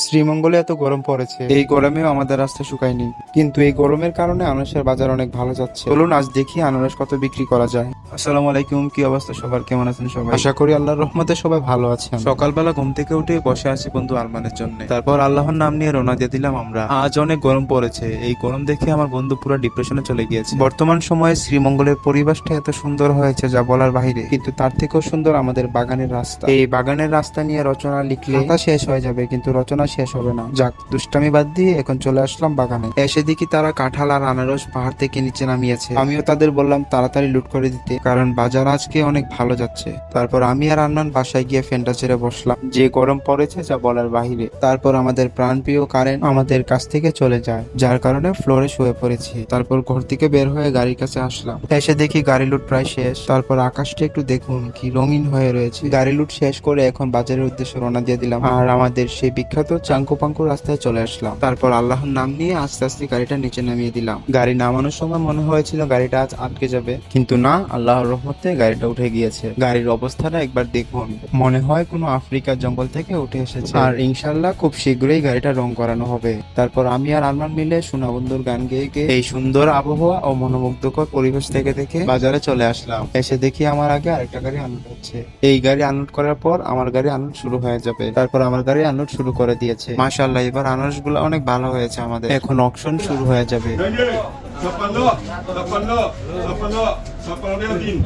শ্রীমঙ্গলে এত গরম পড়েছে, এই গরমেও আমাদের রাস্তা শুকায়নি। কিন্তু এই গরমের কারণে আনারসের বাজার অনেক ভালো যাচ্ছে। চলুন আজ দেখি আনারস কত বিক্রি করা যায়। আসসালামু আলাইকুম, কি অবস্থা সবার, কেমন আছেন সবাই? আশা করি আল্লাহর রহমতে সবাই ভালো আছেন। সকালবেলা ঘুম থেকে উঠে বসে আছি বন্ধু আরমানের জন্য। তারপর আল্লাহর নাম নিয়ে রওনা দিয়ে দিলাম আমরা। আজ অনেক গরম পড়েছে, এই গরম দেখে আমার বন্ধু পুরো ডিপ্রেশনে চলে গিয়েছে। বর্তমান সময়ে শ্রীমঙ্গলের পরিবেশটা এত সুন্দর হয়েছে যা বলার বাইরে, কিন্তু তার থেকেও সুন্দর আমাদের বাগানের রাস্তা। এই বাগানের রাস্তা নিয়ে রচনা লিখলে খাতা শেষ হয়ে যাবে, কিন্তু রচনা শেষ হবে না। যাক, দুষ্টামি বাদ দিয়ে এখন চলে আসলাম বাগানে। এসে দেখি তারা কাঁঠাল আর আনারস পাহাড় থেকে নিচে নামিয়েছে। আমিও তাদের বললাম তাড়াতাড়ি লুট করে দিতে, কারণ বাজার আজকে অনেক ভালো যাচ্ছে। তারপর আমি আর আন্নান বাসায় গিয়ে ফ্যানটা ছেড়ে বসলাম। যে গরম পড়েছে যা বলার বাহিরে। তারপর আমাদের প্রাণপ্রিয় কারেন্ট আমাদের কাছ থেকে চলে যায়, যার কারণে ফ্লোরে শুয়ে পড়েছি। তারপর ঘর থেকে বের হয়ে গাড়ির কাছে আসলাম। এসে দেখি গাড়ি লুট প্রায় শেষ। তারপর আকাশটা একটু দেখুন কি রঙিন হয়ে রয়েছে। গাড়ি লুট শেষ করে এখন বাজারের উদ্দেশ্যে রওনা দিয়ে দিলাম, আর আমাদের সেই বিখ্যাত চাঙ্কু পাঙ্কু রাস্তায় চলে আসলাম। তারপর আল্লাহর নাম নিয়ে আস্তে আস্তে গাড়িটা নিচে নামিয়ে দিলাম। গাড়ি নামানোর সময় মনে হয়েছিল গাড়িটা আজ আটকে যাবে, কিন্তু না, আল্লাহর রহমতে গাড়িটা উঠে গিয়েছে। গাড়ির অবস্থাটা একবার দেখুন, মনে হয় কোনো আফ্রিকার জঙ্গল থেকে উঠে এসেছে। আর ইনশাল্লাহ খুব শীঘ্রই গাড়িটা রং করানো হবে। তারপর আমি আর আরমান মিলে সোনাবন্ধুর গান গেয়ে গেয়ে এই সুন্দর আবহাওয়া ও মনোমুগ্ধকর পরিবেশ থেকে দেখে বাজারে চলে আসলাম। এসে দেখি আমার আগে আরেকটা গাড়ি আনলোড হচ্ছে। এই গাড়ি আনলোড করার পর আমার গাড়ি আনলোড শুরু হয়ে যাবে। তারপর আমার গাড়ি আনলোড শুরু করে দিয়েছে। মাশাআল্লাহ, এবার আনারস গুলো অনেক ভালো হয়েছে আমাদের। এখন অকশন শুরু হয়ে যাবে। Sapalo, sapalo, sapalo, sapalo dia din.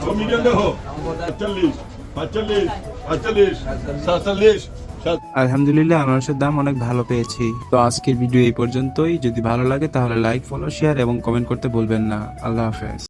Komedian dah ho. 45, 45, 48, 47. আলহামদুলিল্লাহ, আনারসের দাম অনেক ভালো পেয়েছি। তো আজকের ভিডিও এই পর্যন্তই। যদি ভালো লাগে তাহলে লাইক, ফলো, শেয়ার এবং কমেন্ট করতে ভুলবেন না। আল্লাহ হাফেজ।